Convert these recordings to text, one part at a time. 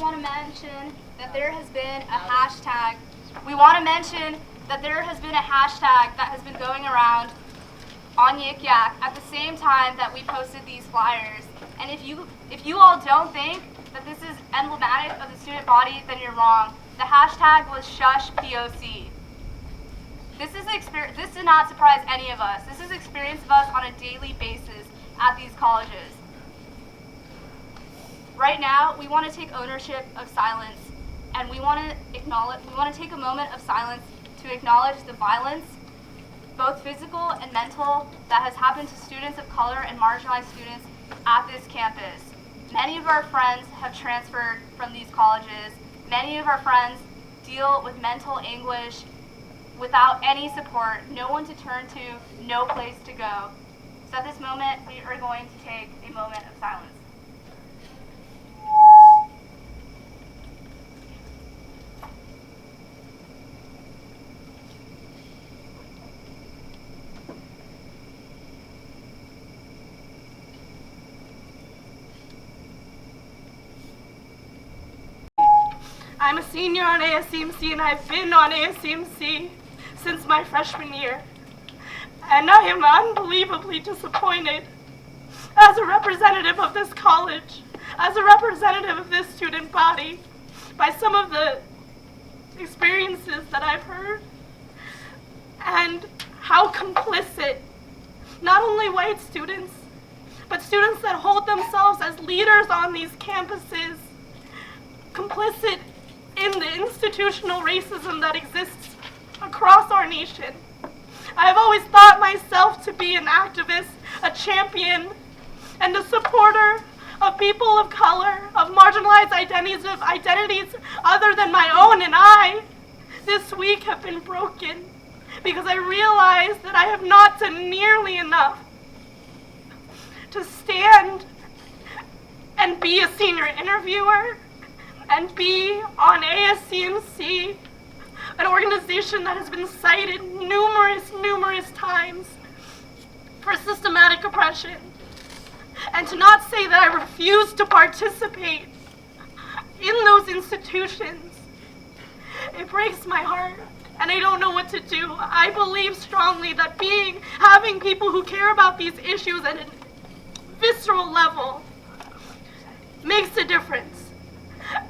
want to mention that there has been a hashtag. We want to mention that there has been a hashtag that has been going around on Yik Yak at the same time that we posted these flyers. And if you all don't think that this is emblematic of the student body, then you're wrong. The hashtag was Shush POC. This did not surprise any of us. This is experience of us on a daily basis at these colleges. Right now, we want to take ownership of silence, and we want to take a moment of silence to acknowledge the violence, both physical and mental, that has happened to students of color and marginalized students at this campus. Many of our friends have transferred from these colleges. Many of our friends deal with mental anguish without any support, no one to turn to, no place to go. So at this moment, we are going to take a moment of silence. I'm a senior on ASCMC, and I've been on ASCMC since my freshman year. And I am unbelievably disappointed as a representative of this college, as a representative of this student body, by some of the experiences that I've heard, and how complicit not only white students, but students that hold themselves as leaders on these campuses, complicit in the institutional racism that exists across our nation. I've always thought myself to be an activist, a champion, and a supporter of people of color, of marginalized identities, of identities other than my own, and I, this week, have been broken because I realize that I have not done nearly enough to stand and be a senior interviewer and be on ASCMC, an organization that has been cited numerous times for systematic oppression. And to not say that I refuse to participate in those institutions, it breaks my heart, and I don't know what to do. I believe strongly that having people who care about these issues at a visceral level makes a difference,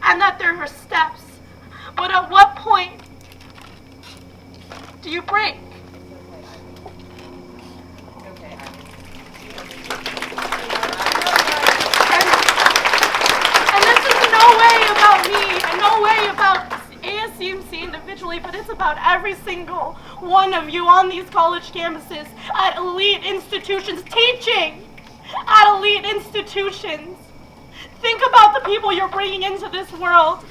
and that there are steps. But at what point do you break? And this is no way about me, and no way about ASCMC individually, but it's about every single one of you on these college campuses, at elite institutions, teaching at elite institutions. Think about the people you're bringing into this world,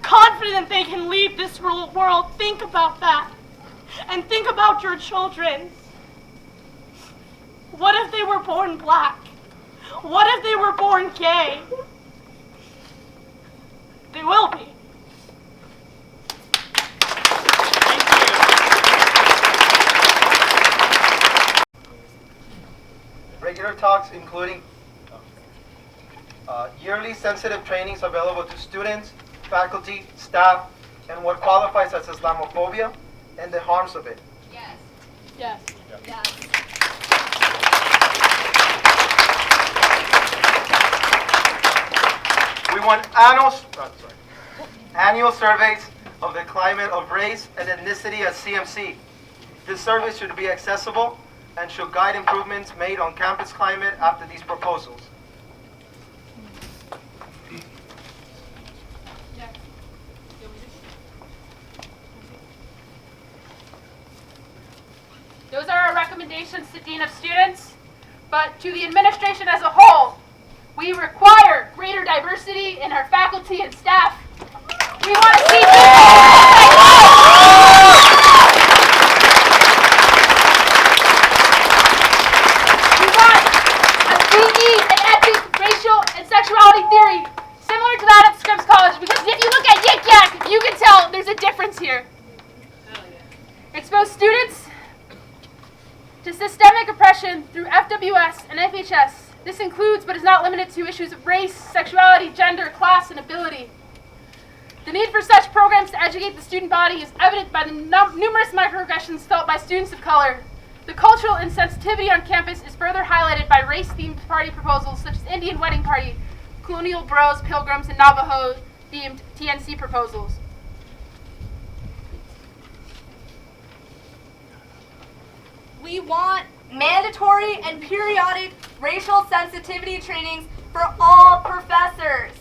confident they can lead this world. Think about that. And think about your children. What if they were born black? What if they were born gay? They will be. Regular talks including yearly sensitive trainings available to students, faculty, staff, and what qualifies as Islamophobia and the harms of it. Yes. Yes. Yes. We want annual surveys of the climate of race and ethnicity at CMC. This survey should be accessible and should guide improvements made on campus climate after these proposals. Those are our recommendations to Dean of Students, but to the administration as a whole, we require greater diversity in our faculty and staff. We want to see We want a CE in ethics, racial, and sexuality theory, similar to that at Scripps College, because if you look at Yik Yak, you can tell there's a difference here. Expose students to systemic oppression through FWS and FHS. This includes, but is not limited to, issues of race, sexuality, gender, class, and ability. need for such programs to educate the student body is evident by the numerous microaggressions felt by students of color. The cultural insensitivity on campus is further highlighted by race-themed party proposals such as Indian Wedding Party, Colonial Bros, Pilgrims, and Navajo-themed TNC proposals. We want mandatory and periodic racial sensitivity trainings for all professors.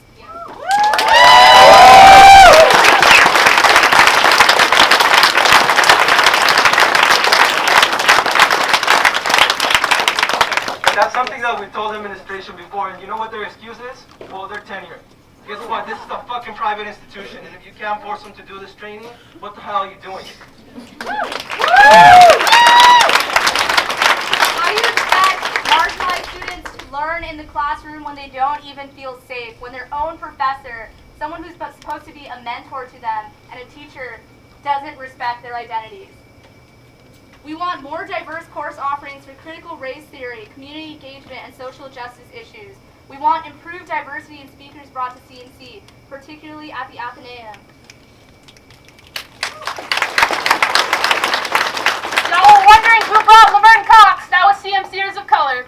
That's something that we told administration before, and you know what their excuse is? Well, their tenure. Guess what? This is a fucking private institution, and if you can't force them to do this training, what the hell are you doing? How do you expect marginalized students to learn in the classroom when they don't even feel safe, when their own professor, someone who's supposed to be a mentor to them and a teacher, doesn't respect their identities? We want more diverse course offerings for critical race theory, community engagement, and social justice issues. We want improved diversity in speakers brought to CMC, particularly at the Athenaeum. Y'all were wondering who brought Laverne Cox. That was CMCers of color.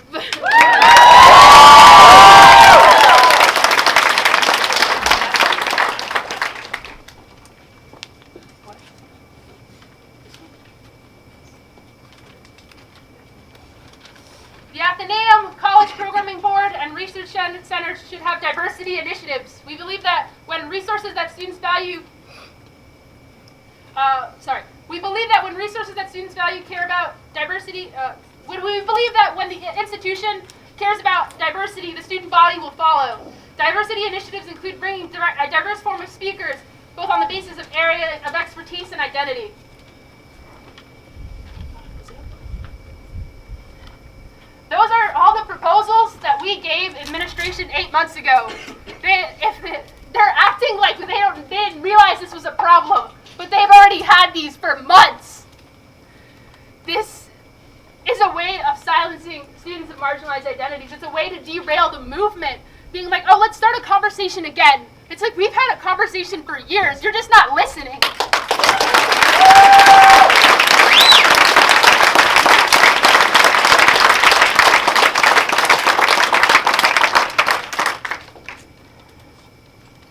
The Athenaeum, College Programming Board, and Research Centers should have diversity initiatives. We believe that when resources that students value care about diversity, we believe that when the institution cares about diversity, the student body will follow. Diversity initiatives include bringing a diverse form of speakers, both on the basis of area of expertise and identity. Those are all the proposals that we gave administration 8 months ago. They're acting like they didn't realize this was a problem, but they've already had these for months. This is a way of silencing students of marginalized identities. It's a way to derail the movement, being like, oh, let's start a conversation again. It's like we've had a conversation for years. You're just not listening.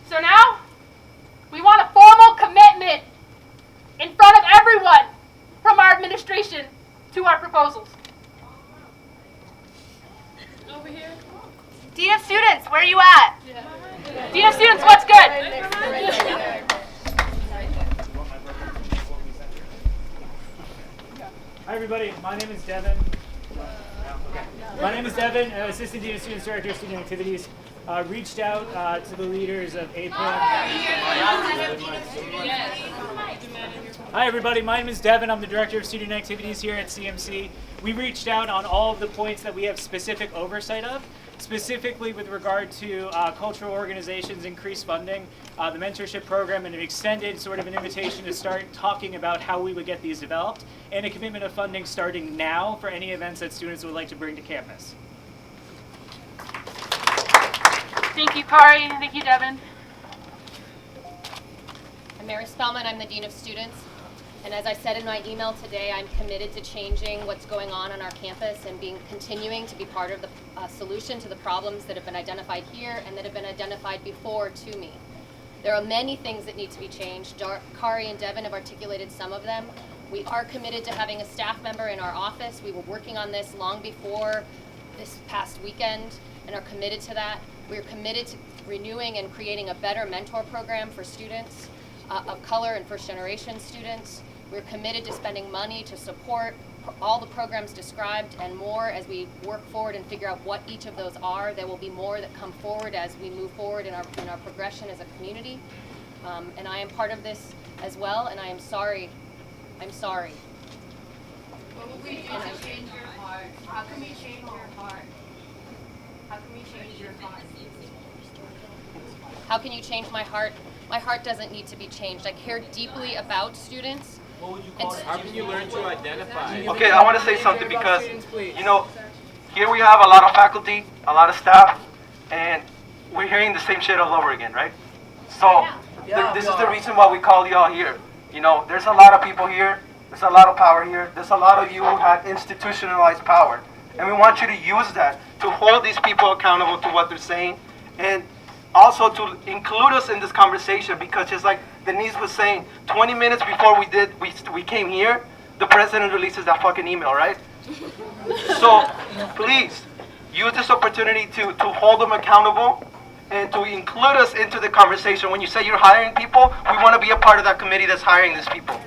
So now, we want a formal commitment in front of everyone from our administration to our proposals. Over here. Dean of Students, where are you at? Yeah. Dean of Students, what's good? Hi everybody, my name is Devon. Assistant Dean of Students, Director of Student Activities. Reached out to the leaders of APIM. Hi everybody, my name is Devon. I'm the Director of Student Activities here at CMC. We reached out on all of the points that we have specific oversight of, specifically with regard to cultural organizations, increased funding, the mentorship program, and an extended sort of an invitation to start talking about how we would get these developed, and a commitment of funding starting now for any events that students would like to bring to campus. Thank you, Kari. Thank you, Devon. I'm Mary Spellman. I'm the Dean of Students. And as I said in my email today, I'm committed to changing what's going on our campus and continuing to be part of the solution to the problems that have been identified here and that have been identified before to me. There are many things that need to be changed. Kari and Devon have articulated some of them. We are committed to having a staff member in our office. We were working on this long before this past weekend and are committed to that. We're committed to renewing and creating a better mentor program for students of color and first generation students. We're committed to spending money to support all the programs described and more as we work forward and figure out what each of those are. There will be more that come forward as we move forward in our progression as a community. And I am part of this as well, and I am sorry. I'm sorry. What will we do to change your heart? How can we change your heart? How can we change your heart? How can you change my heart? My heart doesn't need to be changed. I care deeply about students. What would you call it? How can you learn to identify? Okay, I want to say something because, you know, here we have a lot of faculty, a lot of staff, and we're hearing the same shit all over again, right? So This is the reason why we called y'all here. You know, there's a lot of people here. There's a lot of power here. There's a lot of you who have institutionalized power. And we want you to use that to hold these people accountable to what they're saying, and also to include us in this conversation, because just like Denise was saying, 20 minutes before we came here, the president releases that fucking email, right? So please use this opportunity to hold them accountable and to include us into the conversation. When you say you're hiring people, we want to be a part of that committee that's hiring these people.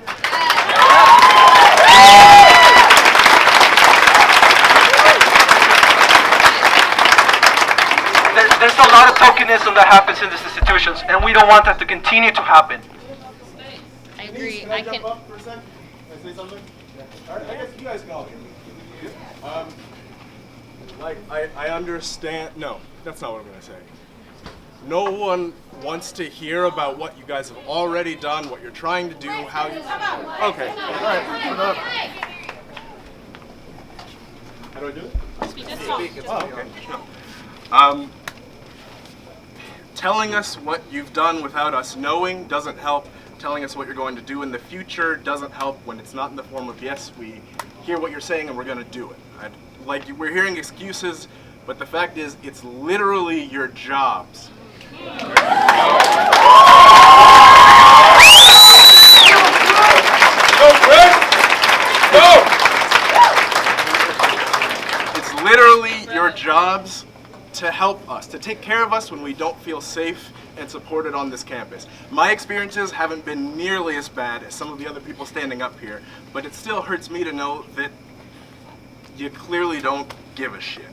There's a lot of tokenism that happens in these institutions, and we don't want that to continue to happen. I agree. I can jump up for a second? Can I say something? All right, I guess you guys can all hear me. I understand. No, that's not what I'm going to say. No one wants to hear about what you guys have already done, what you're trying to do, how you... Okay, all right. How do I do it? Speak. Oh, okay, sure. Telling us what you've done without us knowing doesn't help. Telling us what you're going to do in the future doesn't help when it's not in the form of, yes, we hear what you're saying and we're going to do it. We're hearing excuses, but the fact is, it's literally your jobs. It's literally your jobs to help us, to take care of us when we don't feel safe and supported on this campus. My experiences haven't been nearly as bad as some of the other people standing up here, but it still hurts me to know that you clearly don't give a shit.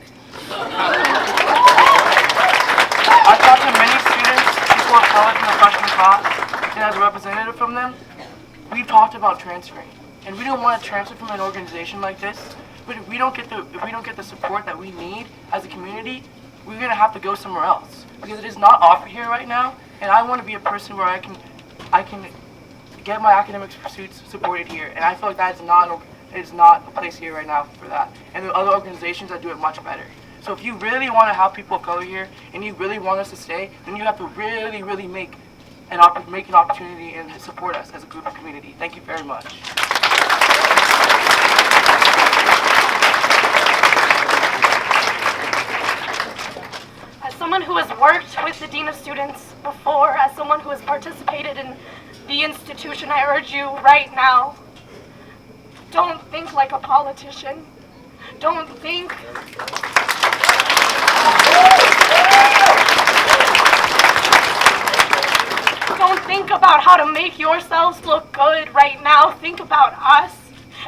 I've talked to many students, people of color from the freshman class, and as a representative from them, we've talked about transferring. And we don't want to transfer from an organization like this, but if we don't get the support that we need as a community, we're going to have to go somewhere else, because it is not offered here right now, and I want to be a person where I can get my academic pursuits supported here, and I feel like that is not a place here right now for that. And there are other organizations that do it much better. So if you really want to have people of color here, and you really want us to stay, then you have to really, really make an opportunity and support us as a group of community. Thank you very much. As someone who has worked with the Dean of Students before, as someone who has participated in the institution, I urge you right now, don't think like a politician. Don't think about how to make yourselves look good right now. Think about us.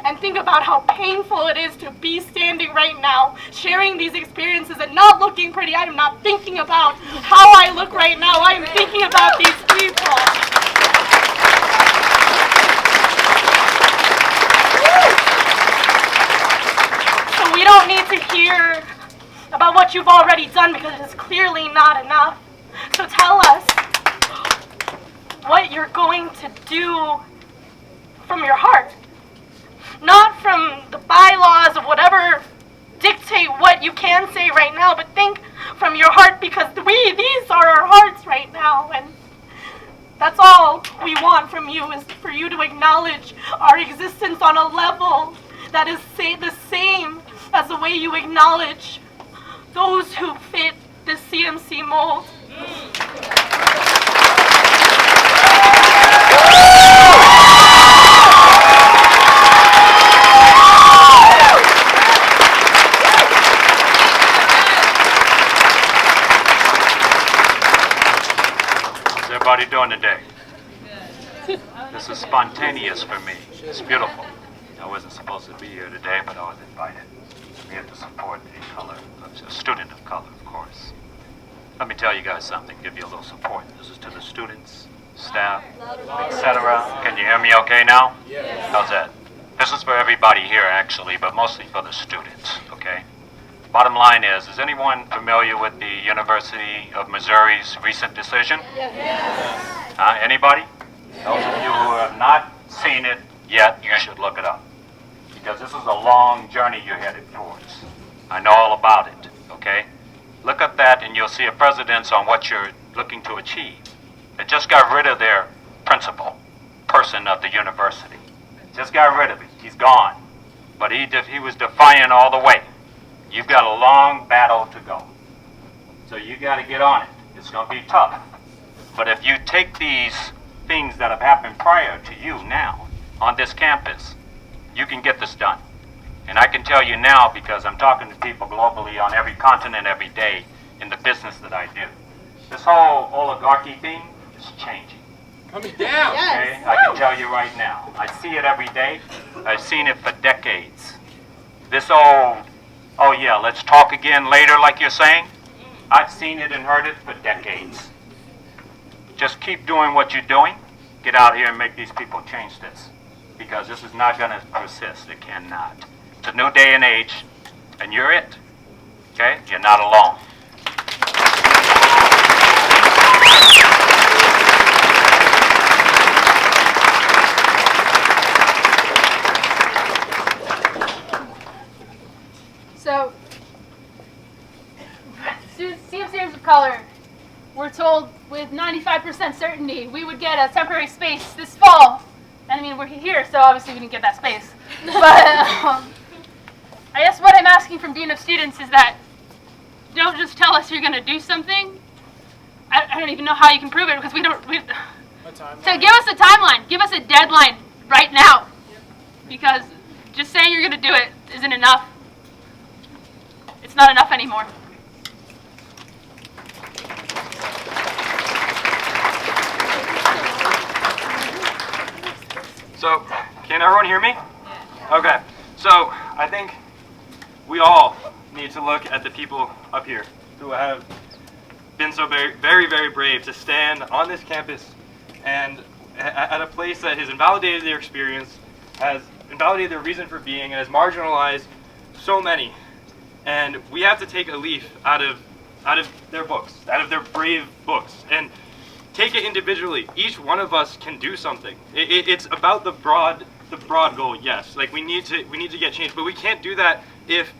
And think about how painful it is to be standing right now, sharing these experiences and not looking pretty. I am not thinking about how I look right now. I am thinking about these people. So we don't need to hear about what you've already done, because it is clearly not enough. So tell us what you're going to do from your heart. Not from the bylaws of whatever dictate what you can say right now, but think from your heart, because these are our hearts right now, and that's all we want from you, is for you to acknowledge our existence on a level that is the same as the way you acknowledge those who fit the CMC mold. Everybody doing today? This is spontaneous for me. It's beautiful. I wasn't supposed to be here today, but I was invited. I'm here to support a student of color, of course. Let me tell you guys something, give you a little support. This is to the students, staff, etc. Can you hear me okay now? Yes. How's that? This is for everybody here, actually, but mostly for the students, okay? Bottom line is anyone familiar with the University of Missouri's recent decision? Yes. Anybody? Those of you who have not seen it yet, you should look it up. Because this is a long journey you're headed towards. I know all about it, okay? Look at that and you'll see a precedence on what you're looking to achieve. They just got rid of their principal person of the university. Just got rid of him. He's gone. But he was defiant all the way. You've got a long battle to go. So you got to get on it. It's going to be tough. But if you take these things that have happened prior to you now on this campus, you can get this done. And I can tell you now, because I'm talking to people globally on every continent every day in the business that I do. This whole oligarchy thing is changing. Coming down. Okay? I can tell you right now. I see it every day. I've seen it for decades. This old, oh yeah, let's talk again later like you're saying. I've seen it and heard it for decades. Just keep doing what you're doing. Get out here and make these people change this. Because this is not going to persist. It cannot. It's a new day and age, and you're it. Okay? You're not alone. So, CMCers of color, we're told with 95% certainty we would get a temporary space this fall. And I mean, we're here, so obviously we didn't get that space. But I guess what I'm asking from Dean of Students is that don't just tell us you're going to do something. I don't even know how you can prove it because we don't. So give us a timeline. Give us a deadline right now. Because just saying you're going to do it isn't enough. It's not enough anymore. So, can everyone hear me? Okay, so I think we all need to look at the people up here who have been so very, very, very brave to stand on this campus and at a place that has invalidated their experience, has invalidated their reason for being, and has marginalized so many. And we have to take a leaf out of their books, out of their brave books, and take it individually. Each one of us can do something. It's about the broad goal. Yes, like we need to get change, but we can't do that if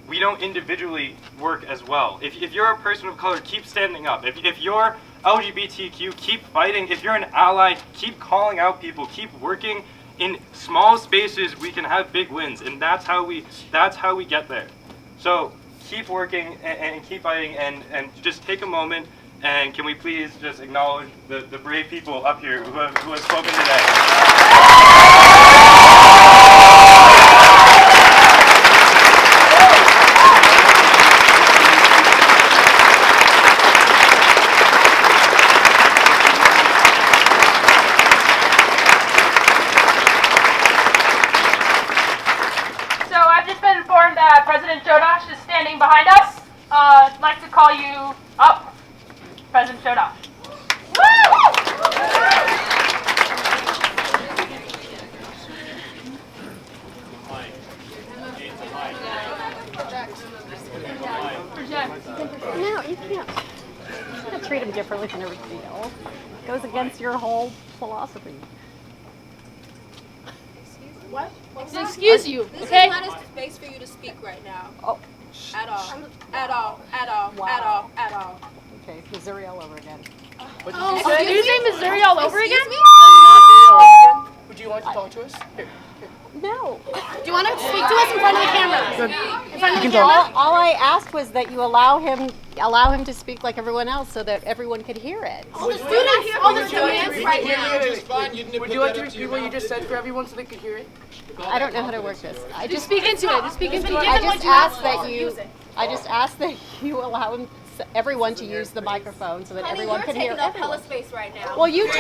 we don't individually work as well. If you're a person of color, keep standing up. If you're LGBTQ, keep fighting. If you're an ally, keep calling out people. Keep working in small spaces. We can have big wins, and that's how we get there. So keep working and keep fighting, and just take a moment. And can we please just acknowledge the brave people up here who have spoken today? So I've just been informed that President Chodosh is standing behind us. I'd like to call you up. President Chodosh. No, you can't. You can't treat him differently than everybody else. It goes against your whole philosophy. What? Excuse you, okay? This is not a space for you to speak right now. Oh. At all. At all. At all. Wow. At all. At all. Okay, Missouri all over again. What did you say? Did you say Missouri all over again? Would you like to talk to us? Here. No. Do you want to speak to us in front of the camera? In front of the camera? All I asked was that you allow him to speak like everyone else so that everyone could hear it. All the students right now. Would you like to repeat what you just said for everyone so they could hear it? I don't know how to work this. Just speak into it. Just speak into it. I just asked that you allow everyone to use the microphone so that everyone can hear everyone. everyone. Hella space right now. Well, you take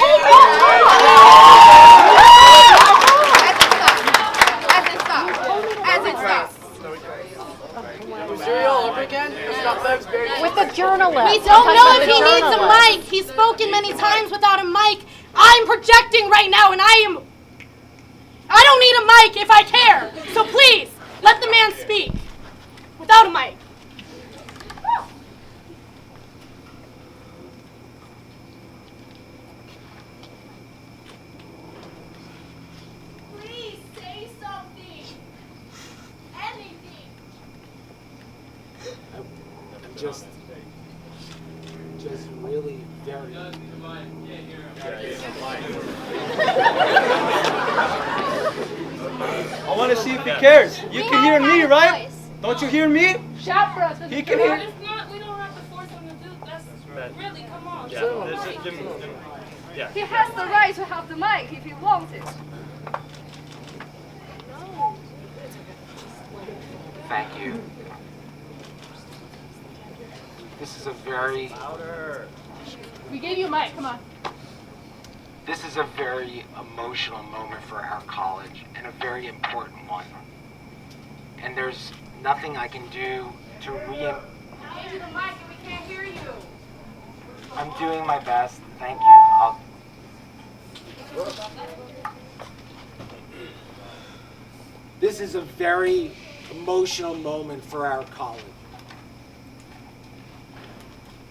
As it stops. Missouri all over again? With the journalist. We don't know if he needs a mic. He's spoken many times without a mic. I'm projecting right now, and I don't need a mic if I care. So please, let the man speak without a mic. Please say something. Anything. I'm just really very I want to see if he cares. You can hear me, right? Don't you hear me? Shout for us. He can hear. We don't have to force him to do this. Really, come on. Yeah. He has the right to have the mic if he wants it. Thank you. This is a very We gave you a mic. Come on. This is a very emotional moment for our college and a very important one. And there's nothing I can do to Give you the mic and we can't hear you. I'm doing my best. Thank you. This is a very emotional moment for our college.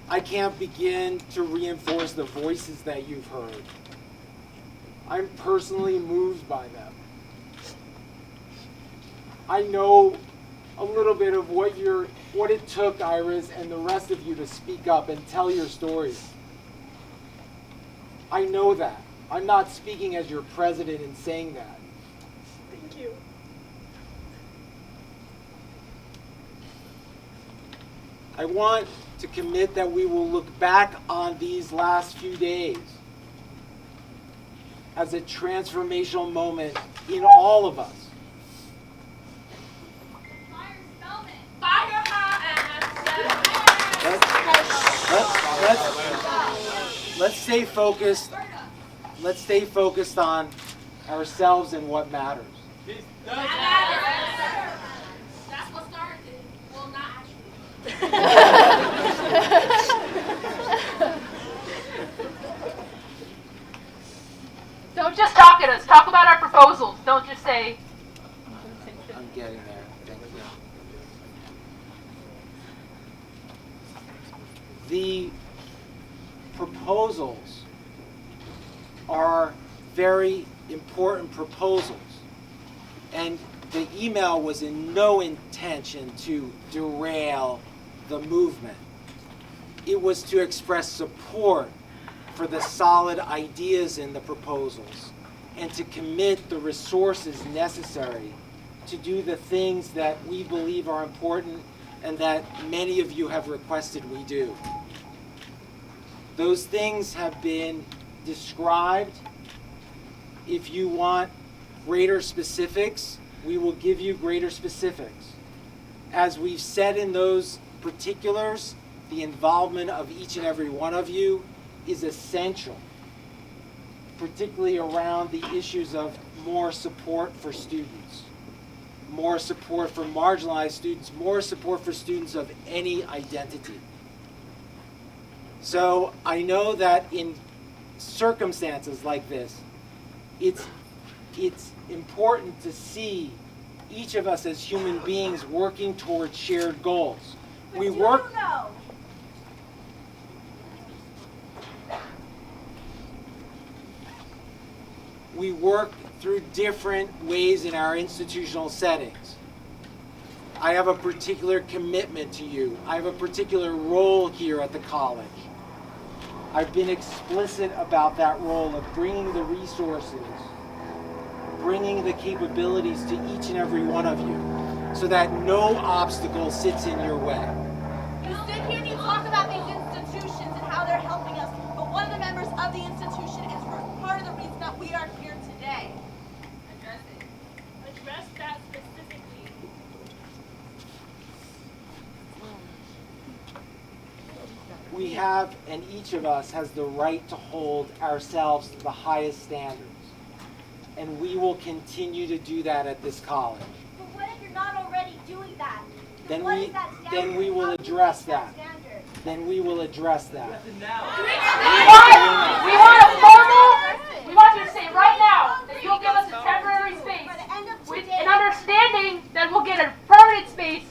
I can't begin to reinforce the voices that you've heard. I'm personally moved by them. I know a little bit of what it took, Iris, and the rest of you to speak up and tell your stories. I know that. I'm not speaking as your president in saying that. Thank you. I want to commit that we will look back on these last few days as a transformational moment in all of us. Let's stay focused. Let's stay focused on ourselves and what matters. That's what started it. Well, not Don't just talk at us. Talk about our proposals. Don't just say. I'm getting there. Thank you. The proposals are very important proposals. And the email was in no intention to derail the movement. It was to express support for the solid ideas in the proposals and to commit the resources necessary to do the things that we believe are important and that many of you have requested we do. Those things have been described. If you want greater specifics, we will give you greater specifics. As we've said in those particulars, the involvement of each and every one of you is essential, particularly around the issues of more support for students, more support for marginalized students, more support for students of any identity. So I know that in circumstances like this, it's important to see each of us as human beings working towards shared goals. We work. We work through different ways in our institutional settings. I have a particular commitment to you. I have a particular role here at the college. I've been explicit about that role of bringing the resources, bringing the capabilities to each and every one of you so that no obstacle sits in your way. You sit here and you talk about these institutions and how they're helping us, but one of the members of the institution is part of the reason that we are here today. Address it. Address that specifically. We have, and each of us has the right to hold ourselves to the highest standards. And we will continue to do that at this college. But what if you're not already doing that? Then we will address that. Then we will address that. We want you to say right now that you'll give us a temporary space with an understanding that we'll get a permanent space.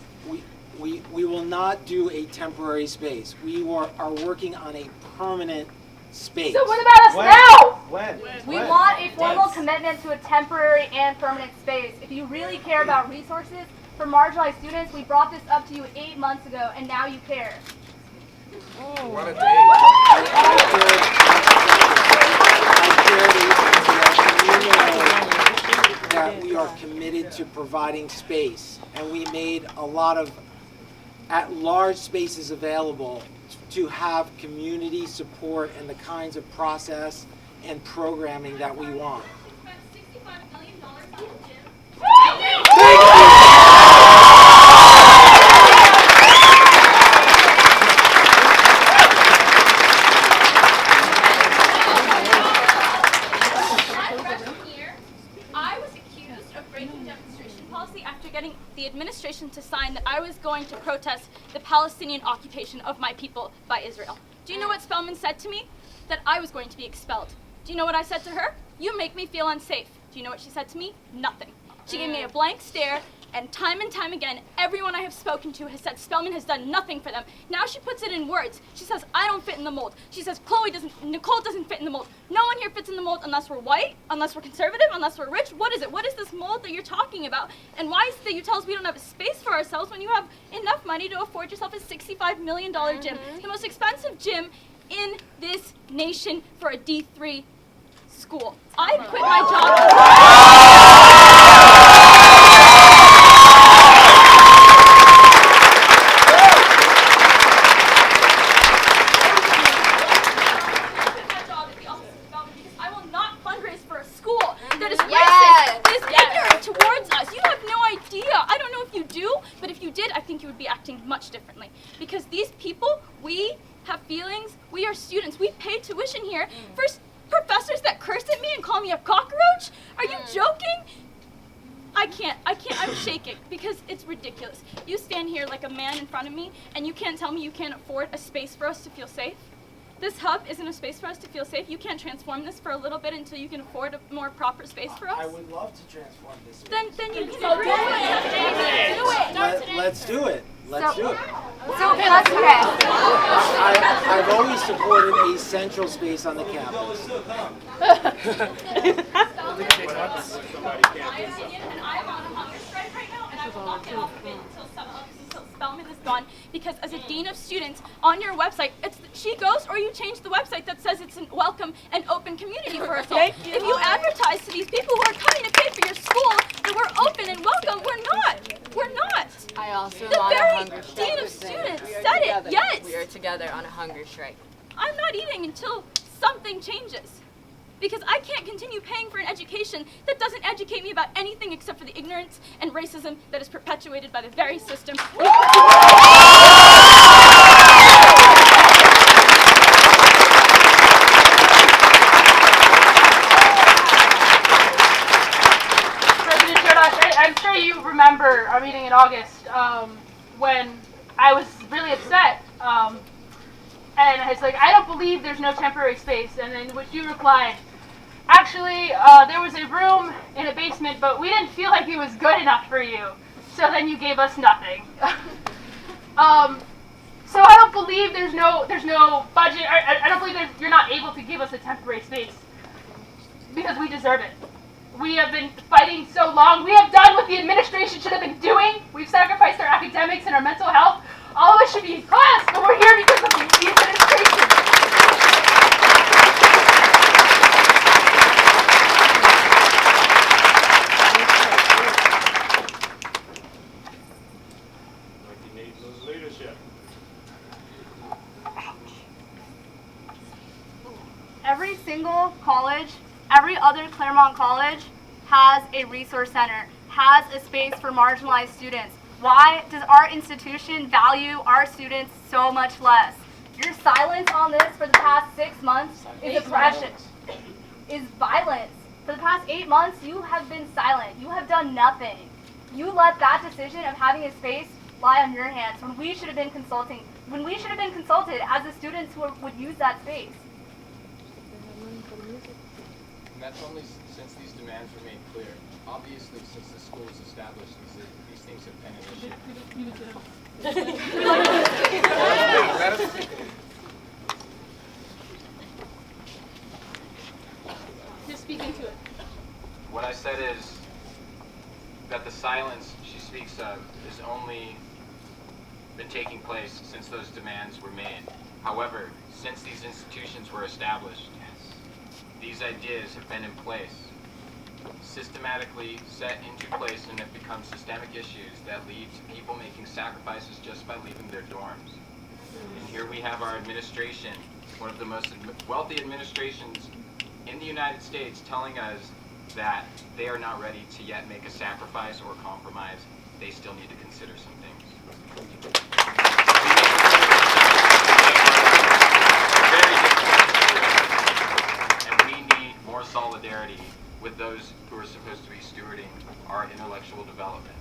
We will not do a temporary space. We are working on a permanent space. So what about us now? We want a formal commitment to a temporary and permanent space. If you really care about resources for marginalized students, we brought this up to you 8 months ago, and now you care. What a day. are committed to providing space, and we made a lot of at-large spaces available to have community support and the kinds of process and programming that we want. The administration to sign that I was going to protest the Palestinian occupation of my people by Israel. Do you know what Spellman said to me? That I was going to be expelled. Do you know what I said to her? You make me feel unsafe. Do you know what she said to me? Nothing. She gave me a blank stare, and time again, everyone I have spoken to has said Spellman has done nothing for them. Now she puts it in words. She says, I don't fit in the mold. She says, Nicole doesn't fit in the mold. No one here fits in the mold unless we're white, unless we're conservative, unless we're rich. What is it? What is this mold that you're talking about? And why is it that you tell us we don't have a space for ourselves when you have enough money to afford yourself a $65 million gym, the most expensive gym in this nation for a D3 school? I quit my job. Much differently, because these people, we have feelings, we are students, we pay tuition here for professors that curse at me and call me a cockroach. Are you joking? I can't, I'm shaking because it's ridiculous. You stand here like a man in front of me and you can't tell me you can't afford a space for us to feel safe. This hub isn't a space for us to feel safe. You can't transform this for a little bit until you can afford a more proper space for us. I would love to transform this space. Then you can do it. Let's do it. Let's do it. Okay, let's do it. I've always supported a central space on the campus. I'm on a hunger strike right now, and I will not get off of it until Spellman is gone. Because as a dean of students, on your website, she goes or you change the website that says it's a welcome and open community for us all. If you advertise to these people who are coming to pay for your school that we're open and welcome, we're not. We're not. I also the am on a very hunger strike. dean of students said it. Yes. We are together on a hunger strike. I'm not eating until something changes. Because I can't continue paying for an education that doesn't educate me about anything except for the ignorance and racism that is perpetuated by the very system. President Chodosh, I'm sure you remember our meeting in August when I was really upset. And it's like, I don't believe there's no temporary space. And then which you replied, actually, there was a room in a basement, but we didn't feel like it was good enough for you. So then you gave us nothing. So I don't believe there's no budget. I don't believe that you're not able to give us a temporary space because we deserve it. We have been fighting so long. We have done what the administration should have been doing. We've sacrificed our academics and our mental health. All of us should be in class, but we're here because of the administration. Every single college, every other Claremont college has a resource center, has a space for marginalized students. Why does our institution value our students so much less? Your silence on this for the past 6 months is oppression, is violence. For the past 8 months, you have been silent. You have done nothing. You let that decision of having a space lie on your hands when we should have been consulting, when we should have been consulted as the students who would use that space. And that's only since these demands were made clear. Obviously, since the school was established, these things have been an issue. Just speak into it. What I said is that the silence she speaks of has only been taking place since those demands were made. However, since these institutions were established, these ideas have been in place. systematically set into place and have become systemic issues that lead to people making sacrifices just by leaving their dorms. And here we have our administration, one of the most wealthy administrations in the United States, telling us that they are not ready to yet make a sacrifice or compromise. They still need to consider some things. Very difficult, and we need more solidarity with those who are supposed to be stewarding our intellectual development.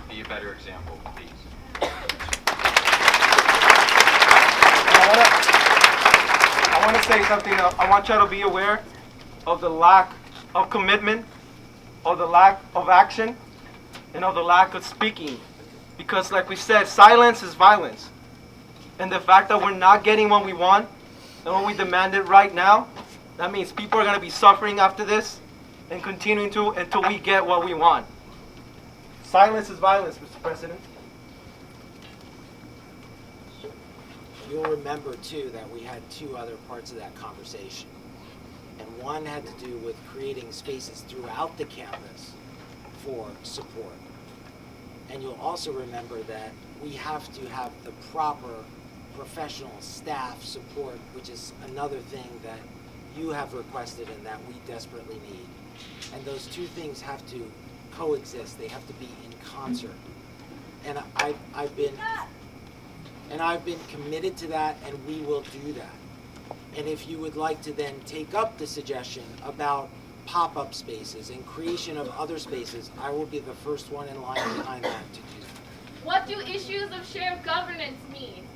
Be a better example, please. I want to say something else. I want y'all to be aware of the lack of commitment, of the lack of action, and of the lack of speaking. Because like we said, silence is violence. And the fact that we're not getting what we want, and when we demand it right now, that means people are going to be suffering after this and continuing to until we get what we want. Silence is violence, Mr. President. You'll remember, too, that we had two other parts of that conversation. And one had to do with creating spaces throughout the campus for support. And you'll also remember that we have to have the proper professional staff support, which is another thing that you have requested and that we desperately need. And those two things have to coexist. They have to be in concert. And I've been committed to that, and we will do that. And if you would like to then take up the suggestion about pop-up spaces and creation of other spaces, I will be the first one in line behind that to do that. What do issues of shared governance mean?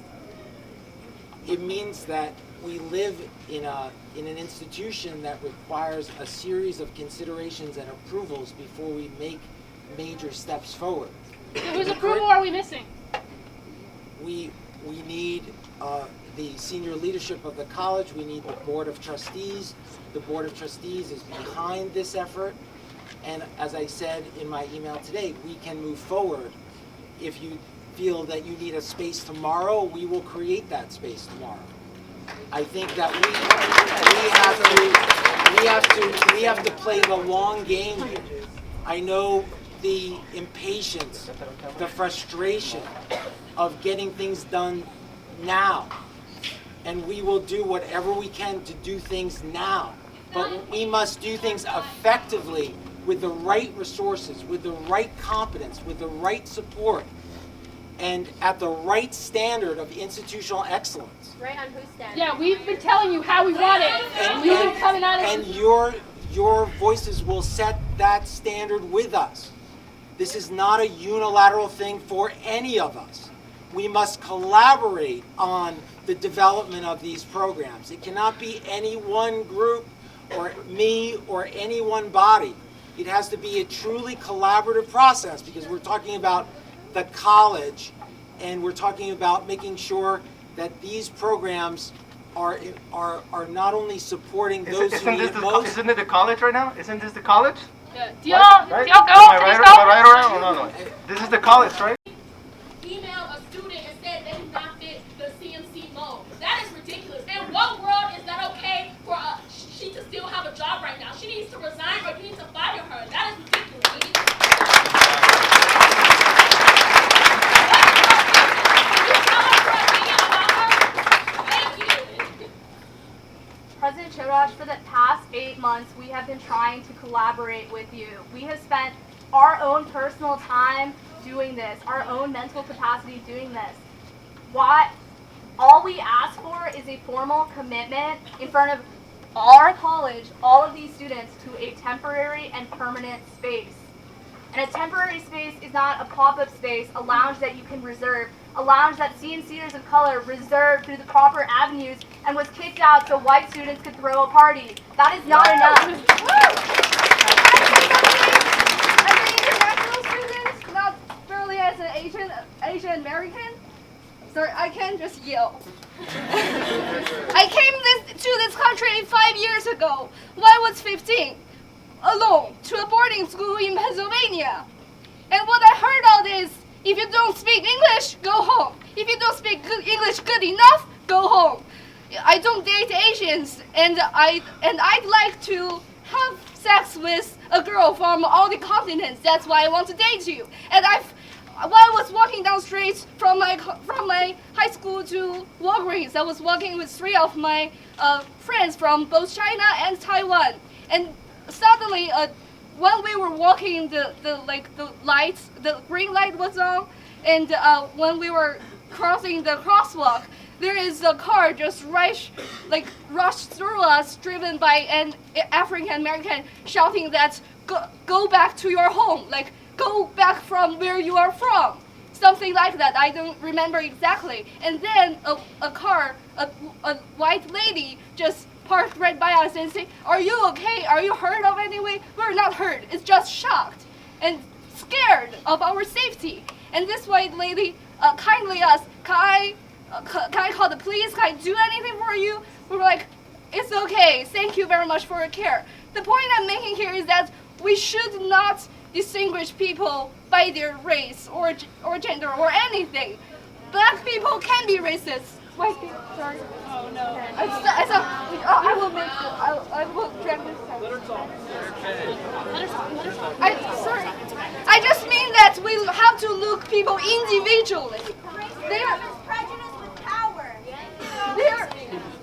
It means that we live in an institution that requires a series of considerations and approvals before we make major steps forward. So whose approval are we missing? We need the senior leadership of the college. We need the Board of Trustees. The Board of Trustees is behind this effort. And as I said in my email today, we can move forward. If you feel that you need a space tomorrow, we will create that space tomorrow. I think that we have to play the long game here. I know the impatience, the frustration of getting things done now. And we will do whatever we can to do things now. But we must do things effectively with the right resources, with the right competence, with the right support, and at the right standard of institutional excellence. Right on whose standard? Yeah, we've been telling you how we want it. And you've been coming at us. And your voices will set that standard with us. This is not a unilateral thing for any of us. We must collaborate on the development of these programs. It cannot be any one group or me or any one body. It has to be a truly collaborative process because we're talking about the college and we're talking about making sure that these programs are not only supporting those who need it most. Isn't it the college right now? Isn't this the college? Yeah. Do y'all go? Am I right or wrong? No. This is the college, right? Email a student and said they do not fit the CMC mold. That is ridiculous. In what world is that okay for she to still have a job right now? She needs to resign or you need to fire her. That is ridiculous. President Chodosh, for the past 8 months, we have been trying to collaborate with you. We have spent our own personal time doing this, our own mental capacity doing this. All we ask for is a formal commitment in front of our college, all of these students, to a temporary and permanent space. And a temporary space is not a pop-up space, a lounge that you can reserve, a lounge that CMCers of color reserved through the proper avenues and was kicked out so white students could throw a party. That is not enough. As an international student, not barely as an Asian American, sorry, I can't just yell. I came to this country 5 years ago when I was 15, alone, to a boarding school in Pennsylvania. And what I heard of is, if you don't speak English, go home. If you don't speak English good enough, go home. I don't date Asians, and I'd like to have sex with a girl from all the continents. That's why I want to date you. And while I was walking down the street from my high school to Walgreens, I was walking with 3 of my friends from both China and Taiwan. And suddenly, when we were walking, the green light was on, and when we were crossing the crosswalk, there is a car just rushed through us, driven by an African American, shouting that go back to your home, like go back from where you are from, something like that. I don't remember exactly. And then a white lady just parked right by us and said, "Are you okay? Are you hurt of anything?" We're not hurt. It's just shocked and scared of our safety. And this white lady kindly asked, can I call the police? Can I do anything for you? We were like, it's okay. Thank you very much for your care. The point I'm making here is that we should not distinguish people by their race or gender or anything. Black people can be racist. White people, sorry. Oh no. I will drag this out. Let her talk. Sorry. I just mean that we have to look people individually.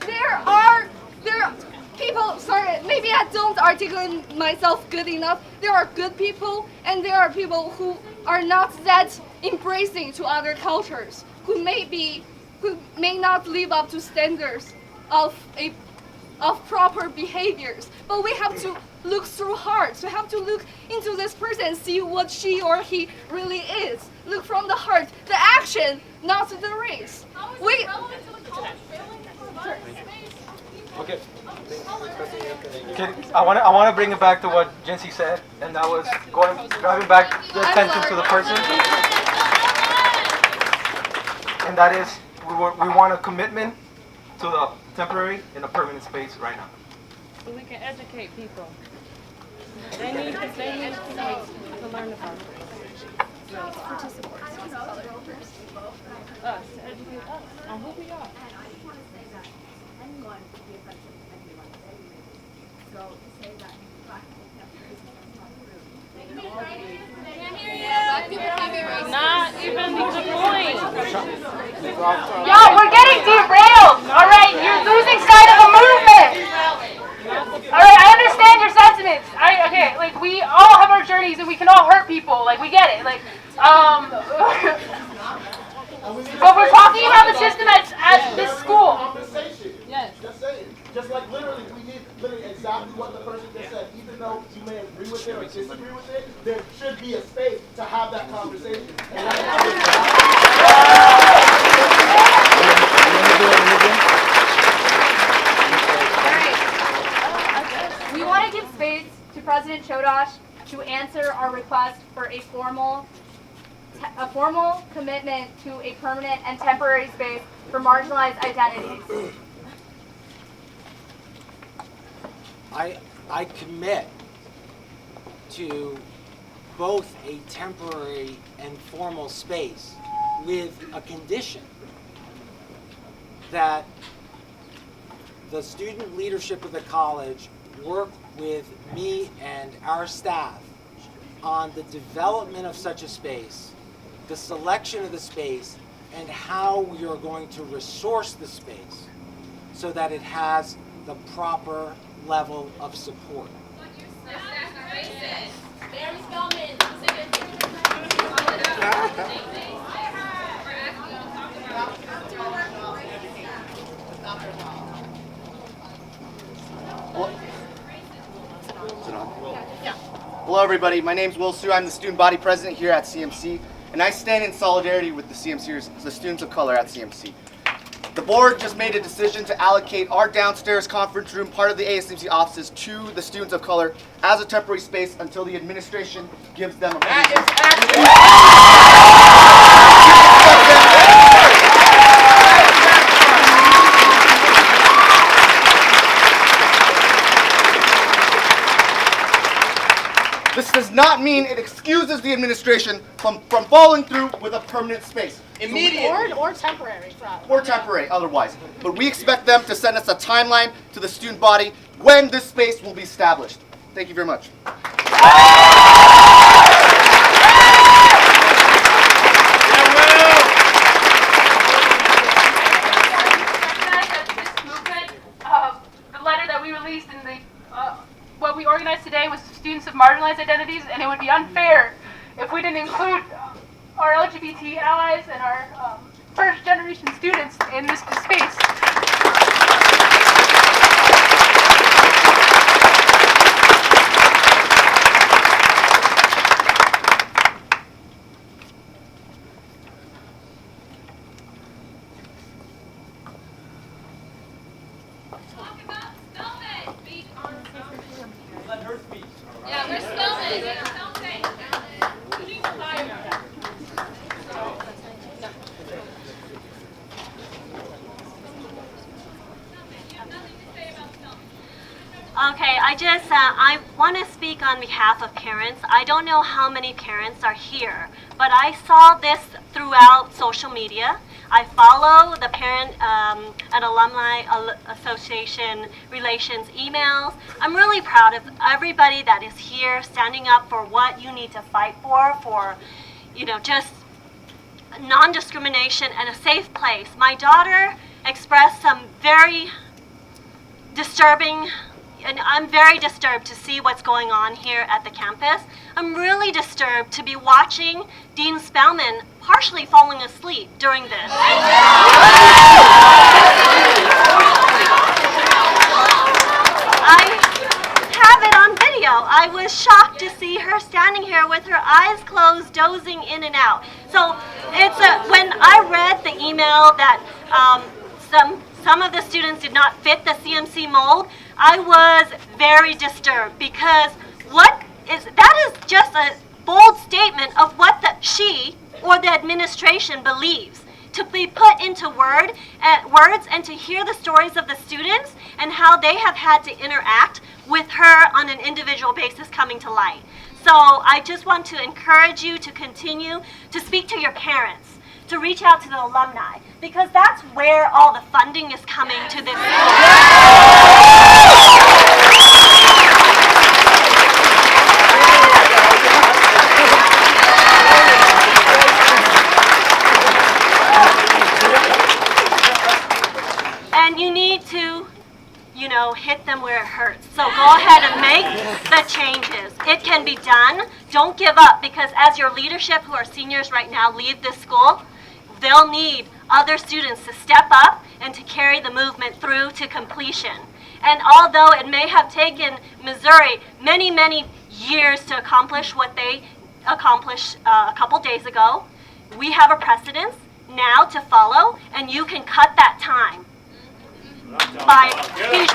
There are people, sorry, maybe I don't articulate myself good enough. There are good people, and there are people who are not that embracing to other cultures, who may not live up to standards of proper behaviors. But we have to look through hearts. We have to look into this person and see what she or he really is. Look from the heart, the action, not the race. Okay. I want to bring it back to what Jincy said, and that was driving back the attention to the person. And that is, we want a commitment to the temporary and a permanent space right now. So we can educate people. They need to learn about it. Us, to educate us on who we are. Not even the point. Yo, we're getting derailed. All right, you're losing sight of the movement. All right, I understand your sentiments. Okay, like we all have our journeys and we can all hurt people. Like we get it. Like, but we're talking about the system at this school. Yes. Just saying. Just like literally, we did literally exactly what the person just said. Even though you may agree with it or disagree with it, there should be a space to have that conversation. We want to give space to President Chodosh to answer our request for a formal commitment to a permanent and temporary space for marginalized identities. I commit to both a temporary and formal space with a condition that the student leadership of the college work with me and our staff on the development of such a space, the selection of the space, and how we are going to resource the space so that it has the proper level of support. Dean Spellman. Hello everybody, my name is Will Sue. I'm the student body president here at CMC, and I stand in solidarity with the CMCers, the students of color at CMC. The board just made a decision to allocate our downstairs conference room, part of the ASCMC offices, to the students of color as a temporary space until the administration gives them a This does not mean it excuses the administration from following through with a permanent space. Immediate. Or temporary. Or temporary, otherwise. But we expect them to send us a timeline to the student body when this space will be established. Thank you very much. The letter that we released in the what we organized today was students of marginalized identities, and it would be unfair if we didn't include our LGBT allies and our first generation students in this space. Yeah, we're Spellman. Okay, I want to speak on behalf of parents. I don't know how many parents are here, but I saw this throughout social media. I follow the Parent and Alumni Association Relations emails. I'm really proud of everybody that is here standing up for what you need to fight for, you know, just non-discrimination and a safe place. My daughter expressed some very disturbing, and I'm very disturbed to see what's going on here at the campus. I'm really disturbed to be watching Dean Spellman partially falling asleep during this. I have it on video. I was shocked to see her standing here with her eyes closed, dozing in and out. So it's when I read the email that some of the students did not fit the CMC mold, I was very disturbed because that is just a bold statement of what she or the administration believes. To be put into words and to hear the stories of the students and how they have had to interact with her on an individual basis coming to light. So I just want to encourage you to continue to speak to your parents, to reach out to the alumni, because that's where all the funding is coming to this And you need to, you know, hit them where it hurts. So go ahead and make the changes. It can be done. Don't give up, because as your leadership who are seniors right now leave this school, they'll need other students to step up and to carry the movement through to completion. And although it may have taken Missouri many, many years to accomplish what they accomplished a couple days ago, we have a precedent now to follow, and you can cut that time by huge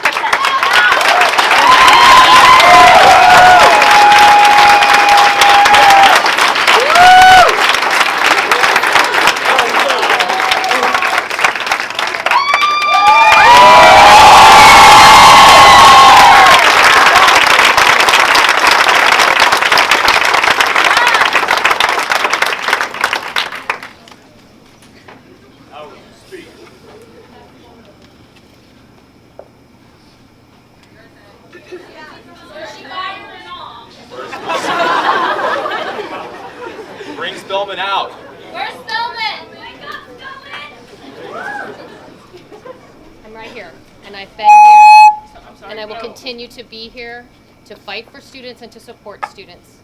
Bring Spellman out. Where's Spellman? I'm right here, and I've been here, and I will continue to be here to fight for students and to support students.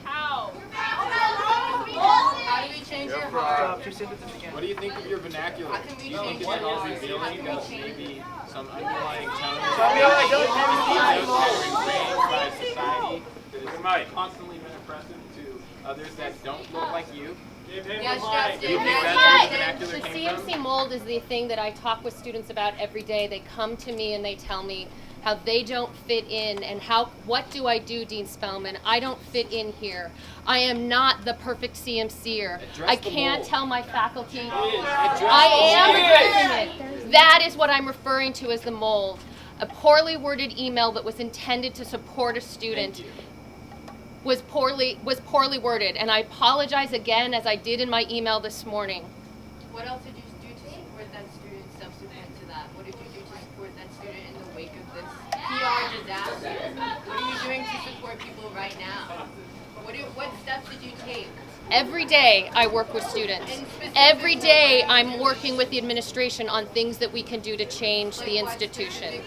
How? How do we change your heart? What do you think of your vernacular? Do you think it's all revealing about maybe some underlying tone? By society that is constantly been oppressive to others that don't look like you? Yes, the CMC mold is the thing that I talk with students about every day. They come to me and they tell me how they don't fit in and what do I do, Dean Spellman? I don't fit in here. I am not the perfect CMCer. I can't tell my faculty. I am addressing it. That is what I'm referring to as the mold. A poorly worded email that was intended to support a student was poorly worded, and I apologize again, as I did in my email this morning. What else did you do to support that student subsequent to that? What did you do to support that student in the wake of this? PR just asked you. What are you doing to support people right now? What steps did you take? Every day I work with students. Every day I'm working with the administration on things that we can do to change the institution.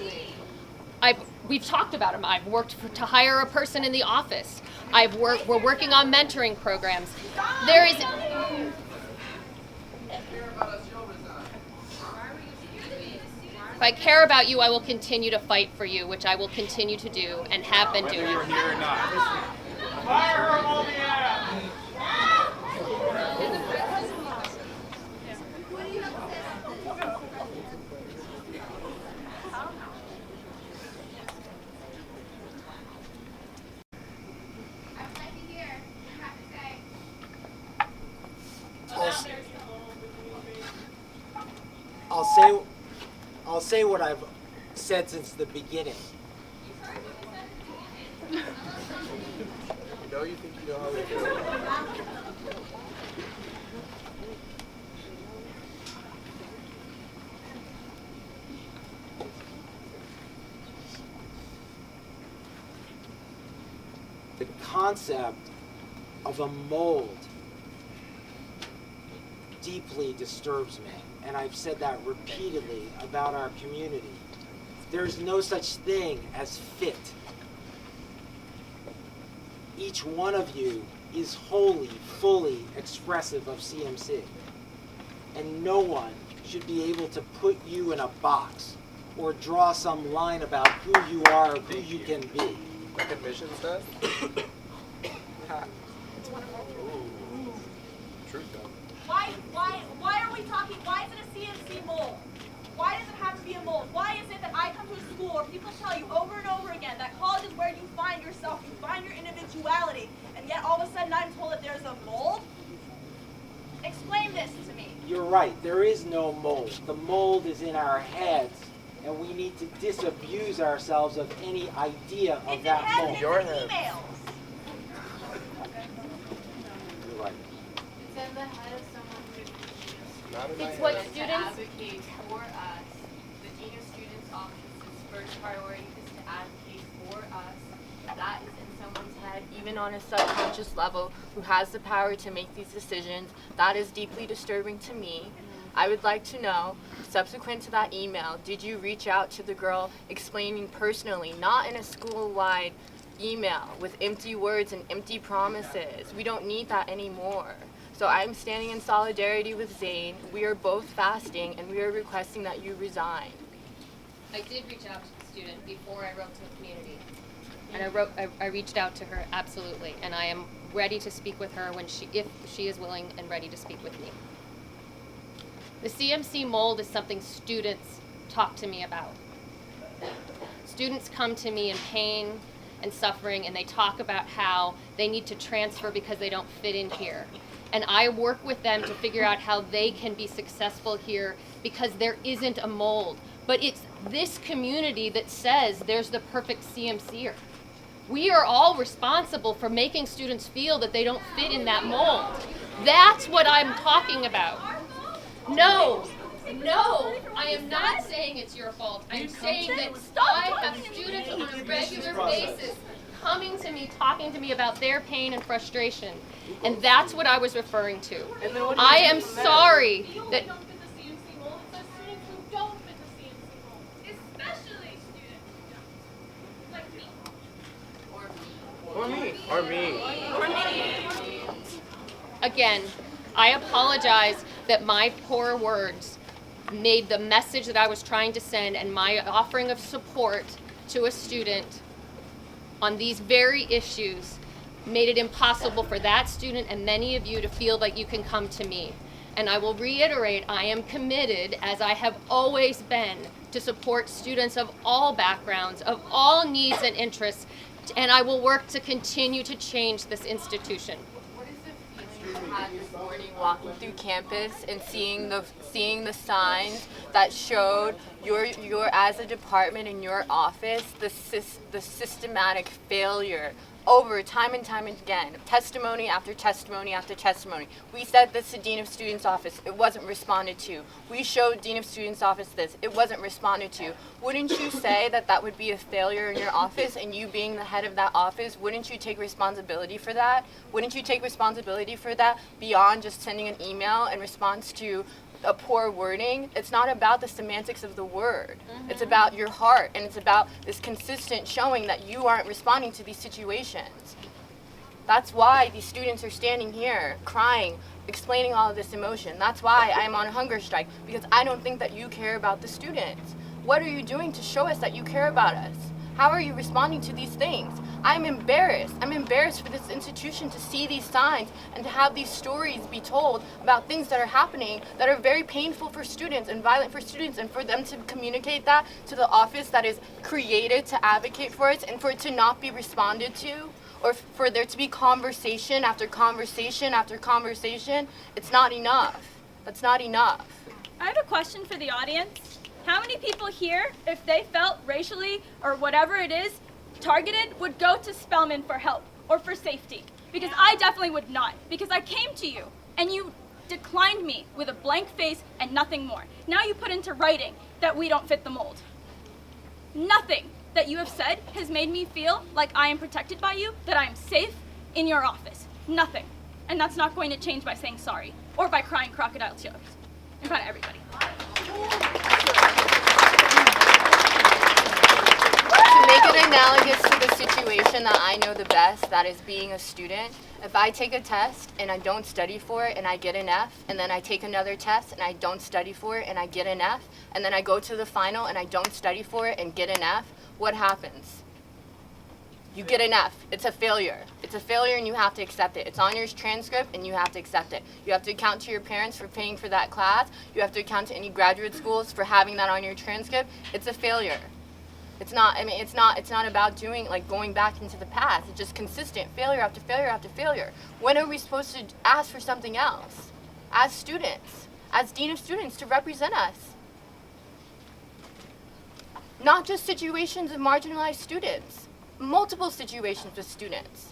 We've talked about them. I've worked to hire a person in the office. We're working on mentoring programs. There is. If I care about you, I will continue to fight for you, which I will continue to do and have been doing. Whether you're here or not. Fire him on the ass! I'll say what I've said since the beginning. You think you know how we do. The concept of a mold deeply disturbs me, and I've said that repeatedly about our community. There's no such thing as fit. Each one of you is wholly, fully expressive of CMC, and no one should be able to put you in a box or draw some line about who you are or who you can be. Like admissions does? Truth though. Why are we talking, why is it a CMC mold? Why does it have to be a mold? Why is it that I come to a school where people tell you over and over again that college is where you find yourself, you find your individuality, and yet all of a sudden I'm told that there's a mold? Explain this to me. You're right, there is no mold. The mold is in our heads, and we need to disabuse ourselves of any idea of that mold. Your head. Emails. You're right. It's in the head of someone who Not in my It's what head. students advocate for us. The Dean of Students Office's first priority is to advocate for us. That is in someone's head, even on a subconscious level, who has the power to make these decisions. That is deeply disturbing to me. I would like to know, subsequent to that email, did you reach out to the girl explaining personally, not in a school-wide email with empty words and empty promises? We don't need that anymore. So I'm standing in solidarity with Zane. We are both fasting, and we are requesting that you resign. I did reach out to the student before I wrote to the community. And I reached out to her, absolutely. And I am ready to speak with her if she is willing and ready to speak with me. The CMC mold is something students talk to me about. Students come to me in pain and suffering, and they talk about how they need to transfer because they don't fit in here. And I work with them to figure out how they can be successful here because there isn't a mold. But it's this community that says there's the perfect CMCer. We are all responsible for making students feel that they don't fit in that mold. That's what I'm talking about. No, I am not saying it's your fault. I'm saying that I have students on a regular basis coming to me, talking to me about their pain and frustration. And that's what I was referring to. I am sorry that... Or me. Again, I apologize that my poor words made the message that I was trying to send and my offering of support to a student on these very issues made it impossible for that student and many of you to feel like you can come to me. And I will reiterate, I am committed, as I have always been, to support students of all backgrounds, of all needs and interests, and I will work to continue to change this institution. What is the feeling you had this morning walking through campus and seeing the signs that showed your as a department in your office the systematic failure over time and time again, testimony after testimony after testimony. We said this to Dean of Students' office, it wasn't responded to. We showed Dean of Students' office this, it wasn't responded to. Wouldn't you say that that would be a failure in your office, and you being the head of that office, wouldn't you take responsibility for that? Wouldn't you take responsibility for that beyond just sending an email in response to a poor wording? It's not about the semantics of the word. It's about your heart, and it's about this consistent showing that you aren't responding to these situations. That's why these students are standing here crying, explaining all of this emotion. That's why I'm on a hunger strike, because I don't think that you care about the students. What are you doing to show us that you care about us? How are you responding to these things? I'm embarrassed. I'm embarrassed for this institution to see these signs and to have these stories be told about things that are happening that are very painful for students and violent for students, and for them to communicate that to the office that is created to advocate for us, and for it to not be responded to, or for there to be conversation after conversation after conversation. It's not enough. That's not enough. I have a question for the audience. How many people here, if they felt racially or whatever it is targeted, would go to Spellman for help or for safety? Because I definitely would not, because I came to you and you declined me with a blank face and nothing more. Now you put into writing that we don't fit the mold. Nothing that you have said has made me feel like I am protected by you, that I am safe in your office. Nothing. And that's not going to change by saying sorry or by crying crocodile tears in front of everybody. To make it analogous to the situation that I know the best, that is being a student, if I take a test and I don't study for it and I get an F, and then I take another test and I don't study for it and I get an F, and then I go to the final and I don't study for it and get an F, what happens? You get an F. It's a failure. It's a failure and you have to accept it. It's on your transcript and you have to accept it. You have to account to your parents for paying for that class. You have to account to any graduate schools for having that on your transcript. It's a failure. It's not, I mean, it's not about doing, like, going back into the past. It's just consistent failure after failure after failure. When are we supposed to ask for something else? As students, as Dean of Students, to represent us. Not just situations of marginalized students, multiple situations with students.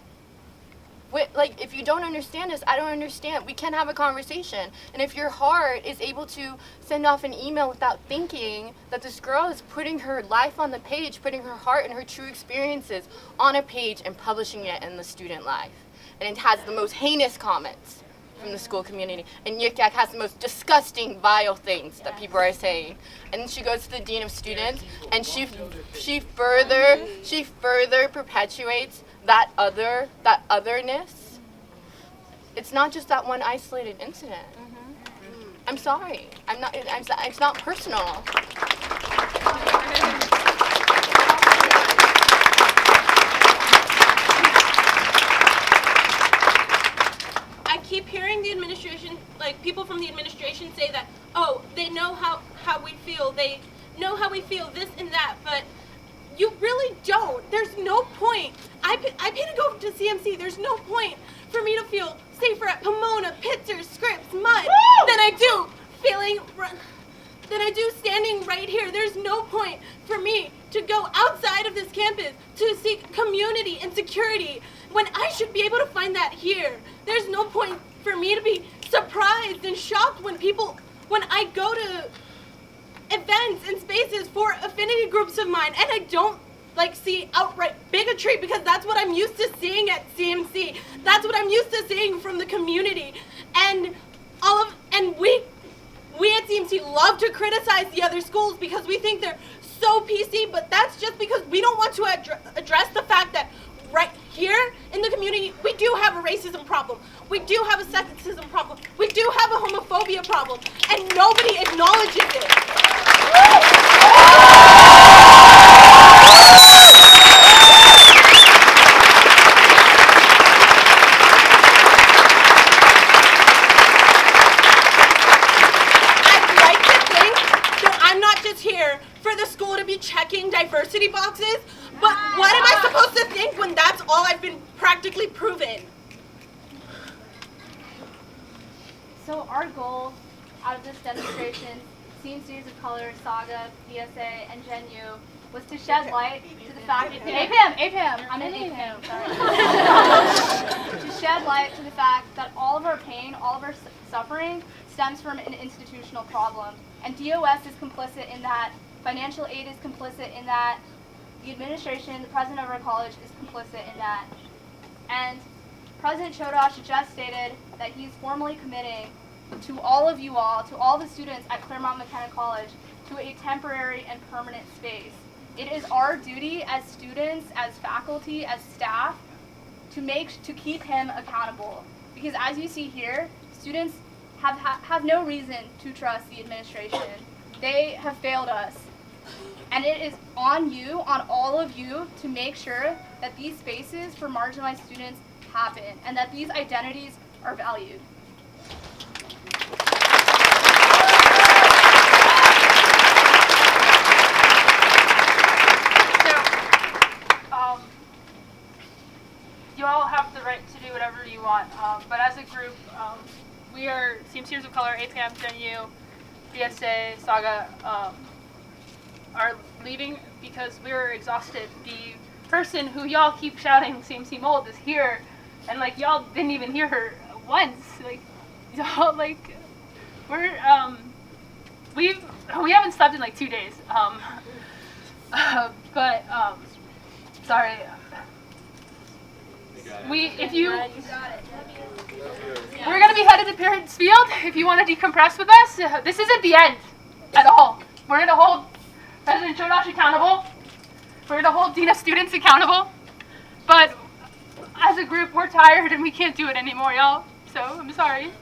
Like, if you don't understand this, I don't understand. We can't have a conversation. And if your heart is able to send off an email without thinking that this girl is putting her life on the page, putting her heart and her true experiences on a page and publishing it in the student life. And it has the most heinous comments from the school community. And Yik Yak has the most disgusting, vile things that people are saying. And then she goes to the Dean of Students and she further perpetuates that otherness. It's not just that one isolated incident. I'm sorry. It's not personal. I keep hearing the administration, like people from the administration say that, oh, they know how we feel. They know how we feel, this and that, but you really don't. There's no point. I pay to go to CMC. There's no point for me to feel safer at Pomona, Pitzer, Scripps, Mud than I do standing right here. There's no point for me to go outside of this campus to seek community and security when I should be able to find that here. There's no point for me to be surprised and shocked when I go to events and spaces for affinity groups of mine and I don't see outright bigotry, because that's what I'm used to seeing at CMC. That's what I'm used to seeing from the community. And we at CMC love to criticize the other schools because we think they're so PC, but that's just because we don't want to address the fact that right here in the community, we do have a racism problem. We do have a sexism problem. We do have a homophobia problem, and nobody acknowledges it. Checking diversity boxes, but what am I supposed to think when that's all I've been practically proven? So our goal out of this demonstration, CMCers of Color, Saga, VSA, and Gen U, was to shed light to the fact APAM, I'm in APAM, sorry. To shed light to the fact that all of our pain, all of our suffering stems from an institutional problem. And DOS is complicit in that, financial aid is complicit in that, the administration, the president of our college is complicit in that. And President Chodosh just stated that he's formally committing to all of you all, to all the students at Claremont McKenna College, to a temporary and permanent space. It is our duty as students, as faculty, as staff, to keep him accountable. Because as you see here, students have no reason to trust the administration. They have failed us. And it is on you, on all of you, to make sure that these spaces for marginalized students happen and that these identities are valued. You all have the right to do whatever you want, but as a group, we are CMCers of Color, APAM, GenU, BSA, Saga, are leaving because we're exhausted. The person who y'all keep shouting CMC mold is here, and like y'all didn't even hear her once. Like y'all, like we haven't slept in like 2 days. But sorry. We're gonna be headed to Parents Field. If you want to decompress with us, this isn't the end at all. We're gonna hold President Chodosh accountable. We're gonna hold Dean of Students accountable. But as a group, we're tired and we can't do it anymore, y'all. So I'm sorry.